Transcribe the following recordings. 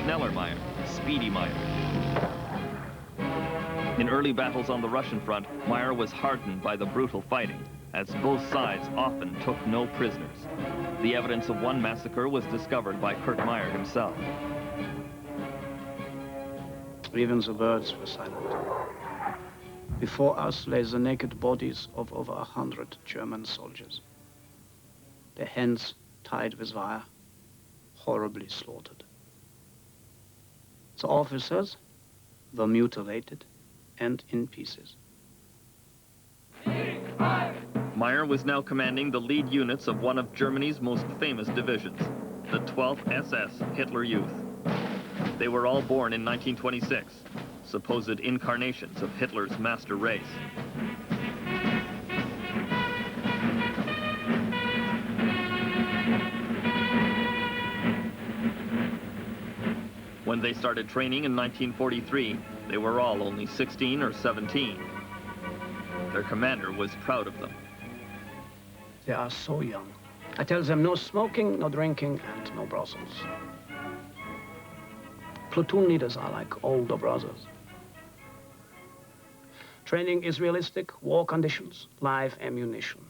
Schneller Meyer, Speedy Meyer. In early battles on the Russian front, Meyer was hardened by the brutal fighting, as both sides often took no prisoners. The evidence of one massacre was discovered by Kurt Meyer himself. Even the birds were silent. Before us lay the naked bodies of over 100 German soldiers. Their hands tied with wire, horribly slaughtered. The officers were mutilated and in pieces. Meyer was now commanding the lead units of one of Germany's most famous divisions, the 12th SS Hitler Youth. They were all born in 1926, supposed incarnations of Hitler's master race. When they started training in 1943, they were all only 16 or 17. Their commander was proud of them. They are so young. I tell them no smoking, no drinking, and no brothels. Platoon leaders are like older brothers. Training is realistic, war conditions, live ammunition.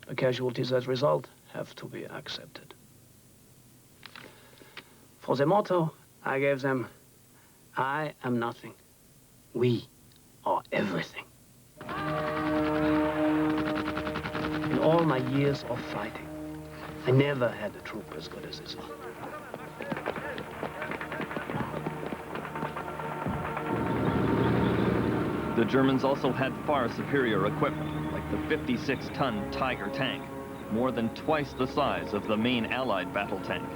The casualties as result have to be accepted. For the motto, I gave them, I am nothing. We are everything. In all my years of fighting, I never had a troop as good as this one. The Germans also had far superior equipment, like the 56-ton Tiger tank, more than twice the size of the main Allied battle tank.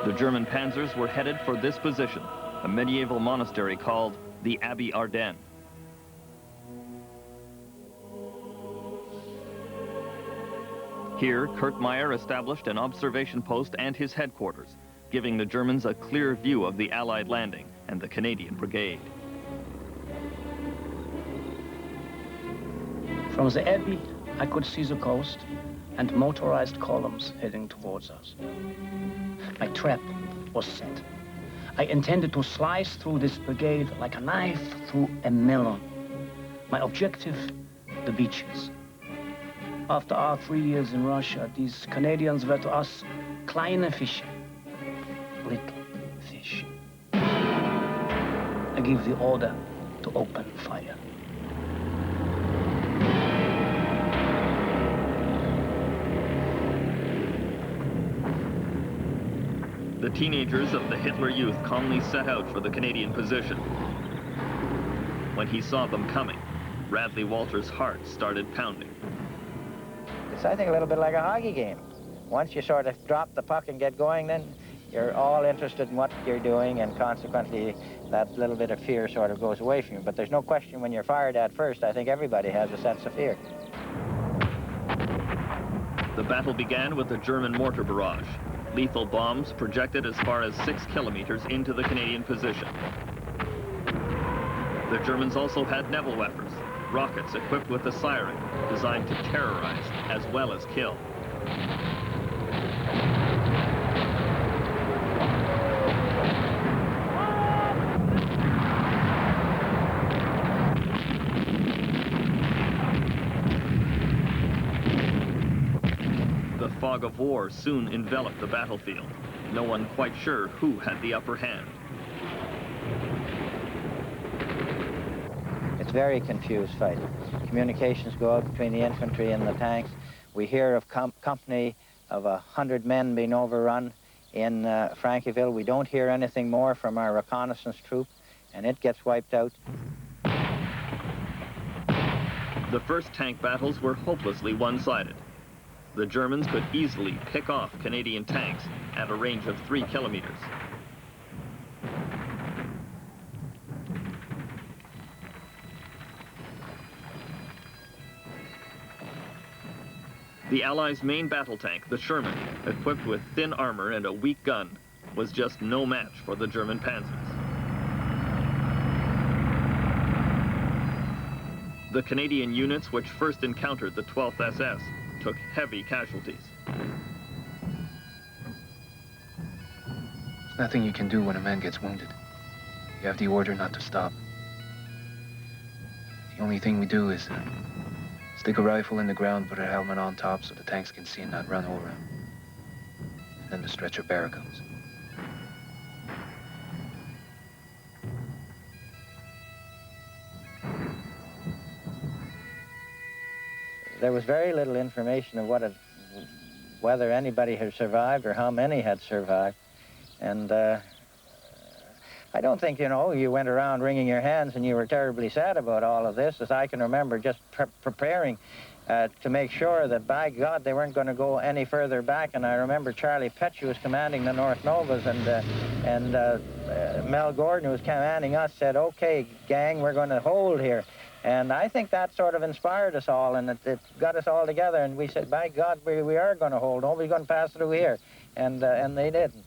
The German panzers were headed for this position, a medieval monastery called the Abbey Ardennes. Here, Kurt Meyer established an observation post and his headquarters, giving the Germans a clear view of the Allied landing and the Canadian brigade. From the Abbey, I could see the coast and motorized columns heading towards us. My trap was set. I intended to slice through this brigade like a knife through a melon. My objective, the beaches. After our 3 years in Russia, these Canadians were to us kleine Fische, little fish. I give the order to open fire. The teenagers of the Hitler Youth calmly set out for the Canadian position. When he saw them coming, Radley Walter's heart started pounding. It's, I think, a little bit like a hockey game. Once you sort of drop the puck and get going, then you're all interested in what you're doing, and consequently, that little bit of fear sort of goes away from you. But there's no question when you're fired at first, I think everybody has a sense of fear. The battle began with a German mortar barrage. Lethal bombs projected as far as 6 kilometers into the Canadian position. The Germans also had Nebelwerfers, rockets equipped with a siren, designed to terrorize as well as kill. The fog of war soon enveloped the battlefield. No one quite sure who had the upper hand. It's very confused fighting. Communications go out between the infantry and the tanks. We hear of company of 100 men being overrun in Frankiville. We don't hear anything more from our reconnaissance troop, and it gets wiped out. The first tank battles were hopelessly one-sided. The Germans could easily pick off Canadian tanks at a range of 3 kilometers. The Allies' main battle tank, the Sherman, equipped with thin armor and a weak gun, was just no match for the German panzers. The Canadian units which first encountered the 12th SS took heavy casualties. There's nothing you can do when a man gets wounded. You have the order not to stop. The only thing we do is stick a rifle in the ground, put a helmet on top so the tanks can see and not run over him. And then the stretcher bearer comes. There was very little information of whether anybody had survived or how many had survived. And I don't think, you went around wringing your hands and you were terribly sad about all of this, as I can remember just preparing to make sure that, by God, they weren't going to go any further back. And I remember Charlie Petch, who was commanding the North Novas, and Mel Gordon, who was commanding us, said, "Okay, gang, we're going to hold here." And I think that sort of inspired us all, and it got us all together, and we said, by God, we are going to hold. Nobody's going to pass through here. And they didn't.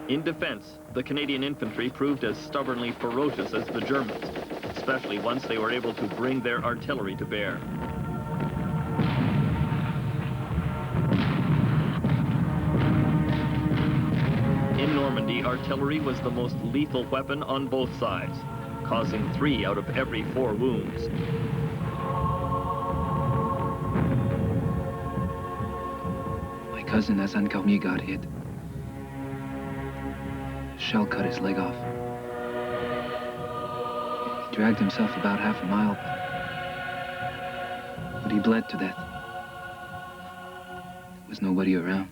In defense, the Canadian infantry proved as stubbornly ferocious as the Germans, especially once they were able to bring their artillery to bear. In Normandy, artillery was the most lethal weapon on both sides, causing 3 out of every 4 wounds. My cousin Hassan Cormier got hit. A shell cut his leg off. He dragged himself about half a mile, but he bled to death. There was nobody around.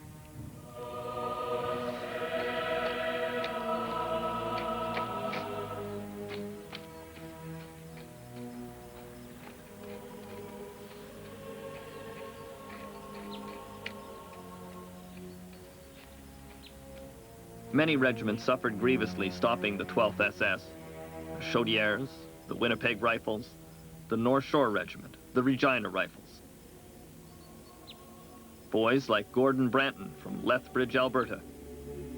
Many regiments suffered grievously stopping the 12th SS. The Chaudières, the Winnipeg Rifles, the North Shore Regiment, the Regina Rifles. Boys like Gordon Branton from Lethbridge, Alberta,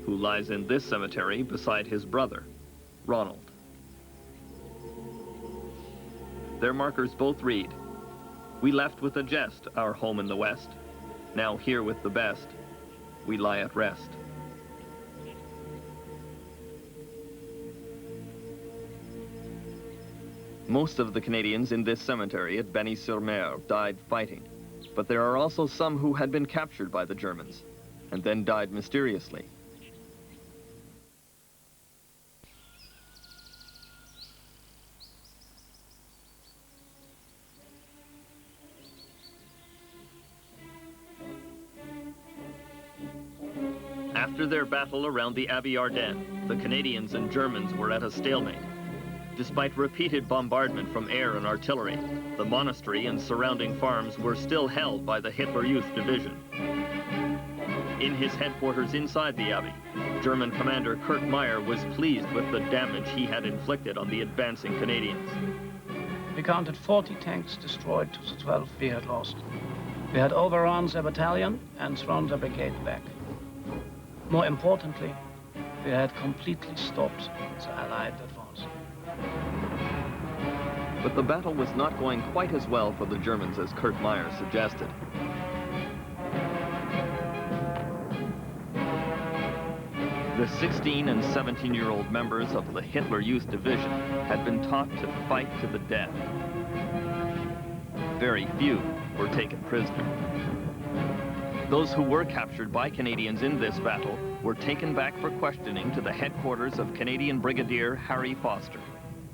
who lies in this cemetery beside his brother, Ronald. Their markers both read, "We left with a jest our home in the West. Now here with the best, we lie at rest." Most of the Canadians in this cemetery at Benny-sur-Mer died fighting, but there are also some who had been captured by the Germans and then died mysteriously. After their battle around the Abbey Ardennes, the Canadians and Germans were at a stalemate. Despite repeated bombardment from air and artillery, the monastery and surrounding farms were still held by the Hitler Youth Division. In his headquarters inside the Abbey, German commander Kurt Meyer was pleased with the damage he had inflicted on the advancing Canadians. We counted 40 tanks destroyed to the 12 we had lost. We had overrun their battalion and thrown the brigade back. More importantly, we had completely stopped the Allied advance. But the battle was not going quite as well for the Germans as Kurt Meyer suggested. The 16 and 17-year-old members of the Hitler Youth Division had been taught to fight to the death. Very few were taken prisoner. Those who were captured by Canadians in this battle were taken back for questioning to the headquarters of Canadian Brigadier Harry Foster.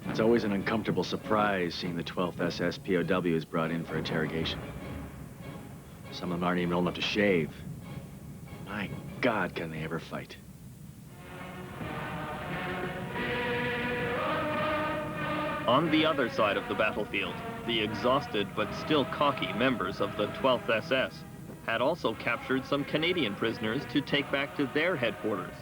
It's always an uncomfortable surprise seeing the 12th SS POWs brought in for interrogation. Some of them aren't even old enough to shave. My God, can they ever fight? On the other side of the battlefield, the exhausted but still cocky members of the 12th SS had also captured some Canadian prisoners to take back to their headquarters.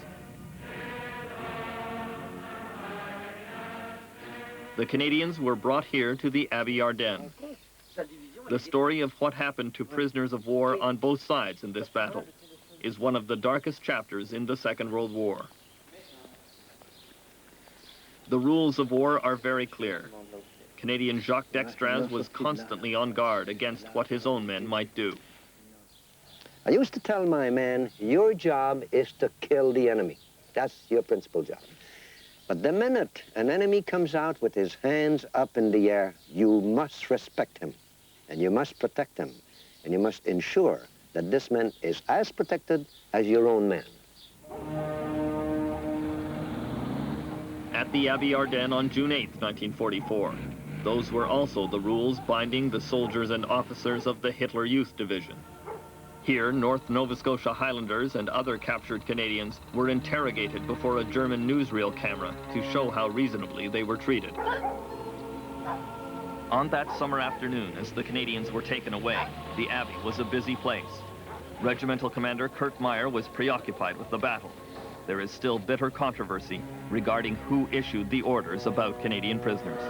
The Canadians were brought here to the Abbey Ardennes. The story of what happened to prisoners of war on both sides in this battle is one of the darkest chapters in the Second World War. The rules of war are very clear. Canadian Jacques Dextraz was constantly on guard against what his own men might do. I used to tell my men, your job is to kill the enemy. That's your principal job. But the minute an enemy comes out with his hands up in the air, you must respect him, and you must protect him, and you must ensure that this man is as protected as your own man. At the Abbey Ardennes on June 8, 1944, those were also the rules binding the soldiers and officers of the Hitler Youth Division. Here, North Nova Scotia Highlanders and other captured Canadians were interrogated before a German newsreel camera to show how reasonably they were treated. On that summer afternoon, as the Canadians were taken away, the Abbey was a busy place. Regimental Commander Kurt Meyer was preoccupied with the battle. There is still bitter controversy regarding who issued the orders about Canadian prisoners.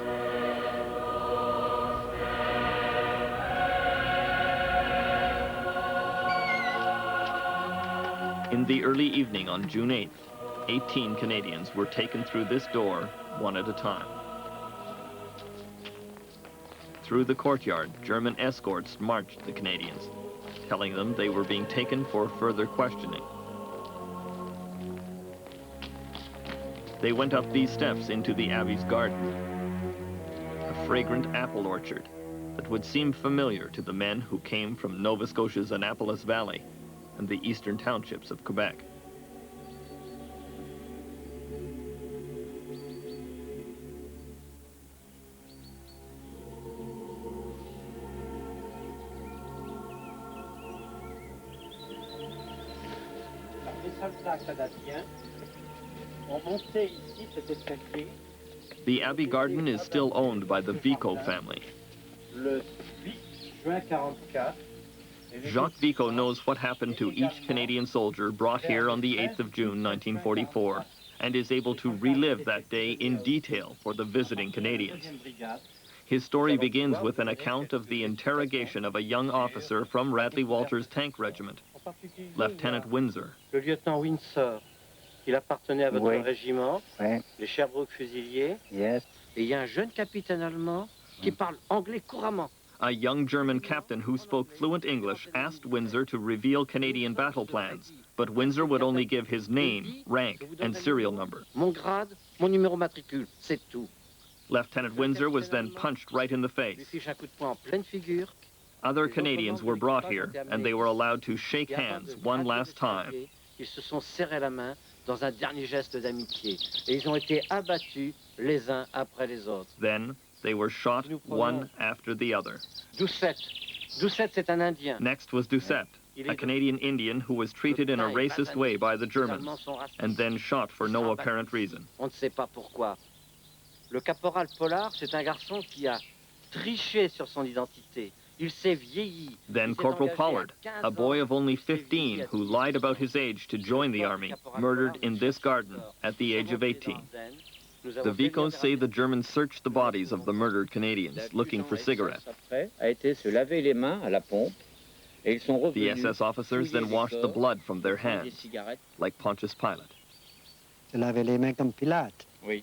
In the early evening on June 8th, 18 Canadians were taken through this door, one at a time. Through the courtyard, German escorts marched the Canadians, telling them they were being taken for further questioning. They went up these steps into the Abbey's garden, a fragrant apple orchard that would seem familiar to the men who came from Nova Scotia's Annapolis Valley and the eastern townships of Quebec. The Abbey Garden is still owned by the Vico family. Jacques Vico knows what happened to each Canadian soldier brought here on the 8th of June, 1944, and is able to relive that day in detail for the visiting Canadians. His story begins with an account of the interrogation of a young officer from Radley Walter's tank regiment, Lieutenant Windsor. Le lieutenant Windsor, il appartenait à votre régiment, les Sherbrooke Fusiliers. Yes. Et il y a un jeune capitaine allemand qui parle anglais couramment. A young German captain who spoke fluent English asked Windsor to reveal Canadian battle plans, but Windsor would only give his name, rank, and serial number. Mon grade, mon numéro matricule, c'est tout. Lieutenant Windsor was then punched right in the face. Other Canadians were brought here, and they were allowed to shake hands one last time. Ils se sont serrés la main dans un dernier geste d'amitié, et ils ont été abattus les uns après les autres. Then they were shot one after the other. Doucette, c'est un Indien. Next was Doucette, a Canadian Indian who was treated in a racist way by the Germans, and then shot for no apparent reason. On ne sait pas pourquoi. Le caporal Pollard, c'est un garçon qui a triché sur son identité. Il s'est vieilli. Then Corporal Pollard, a boy of only 15 who lied about his age to join the army, murdered in this garden at the age of 18. The Vicos say the Germans searched the bodies of the murdered Canadians, looking for cigarettes. The SS officers then washed the blood from their hands, like Pontius Pilate. Laver les mains comme Pilate. Oui.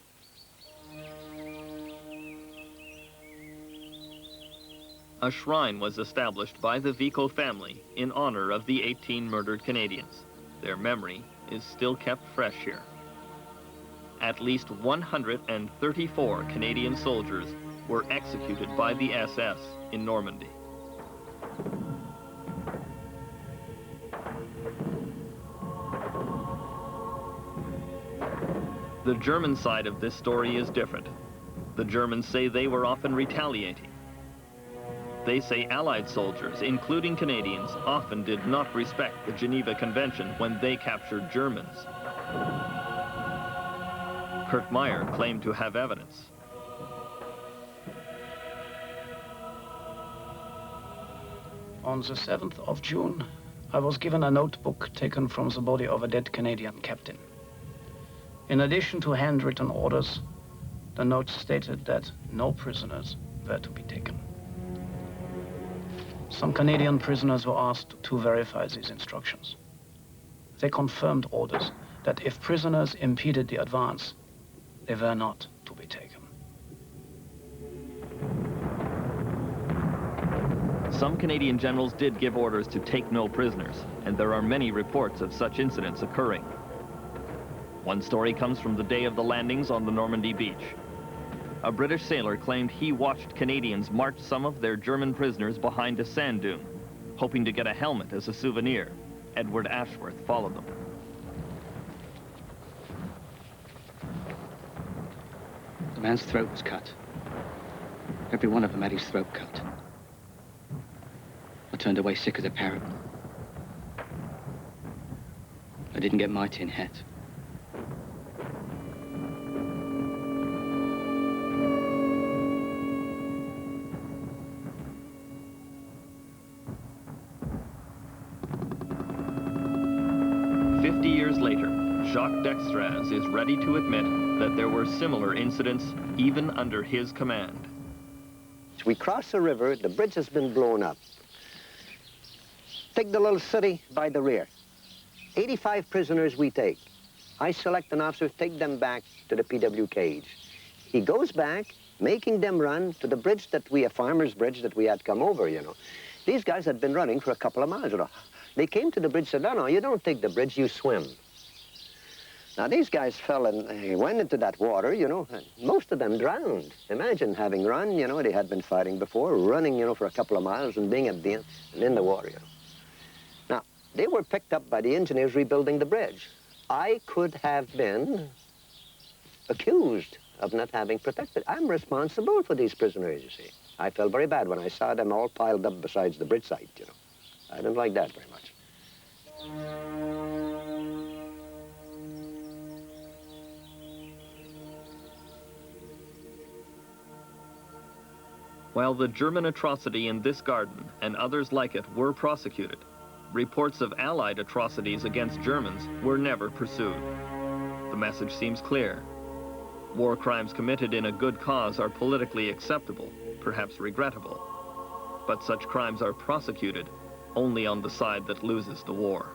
A shrine was established by the Vico family in honor of the 18 murdered Canadians. Their memory is still kept fresh here. At least 134 Canadian soldiers were executed by the SS in Normandy. The German side of this story is different. The Germans say they were often retaliating. They say Allied soldiers, including Canadians, often did not respect the Geneva Convention when they captured Germans. Kurt Meyer claimed to have evidence. On the 7th of June, I was given a notebook taken from the body of a dead Canadian captain. In addition to handwritten orders, the note stated that no prisoners were to be taken. Some Canadian prisoners were asked to verify these instructions. They confirmed orders that if prisoners impeded the advance, they were not to be taken. Some Canadian generals did give orders to take no prisoners, and there are many reports of such incidents occurring. One story comes from the day of the landings on the Normandy beach. A British sailor claimed he watched Canadians march some of their German prisoners behind a sand dune, hoping to get a helmet as a souvenir. Edward Ashworth followed them. The man's throat was cut. Every one of them had his throat cut. I turned away sick as a parrot. I didn't get my tin hat. Jacques Dextraz is ready to admit that there were similar incidents even under his command. We cross the river, the bridge has been blown up. Take the little city by the rear. 85 prisoners we take. I select an officer, take them back to the PW cage. He goes back, making them run to the bridge that a farmer's bridge that we had come over, you know. These guys had been running for a couple of miles. They came to the bridge and said, no, you don't take the bridge, you swim. Now, these guys fell and went into that water, you know, and most of them drowned. Imagine having run, you know, they had been fighting before, running, you know, for a couple of miles and being at the end and in the water, you know. Now, they were picked up by the engineers rebuilding the bridge. I could have been accused of not having protected. I'm responsible for these prisoners, you see. I felt very bad when I saw them all piled up besides the bridge site, you know. I didn't like that very much. While the German atrocity in this garden and others like it were prosecuted, reports of Allied atrocities against Germans were never pursued. The message seems clear. War crimes committed in a good cause are politically acceptable, perhaps regrettable. But such crimes are prosecuted only on the side that loses the war.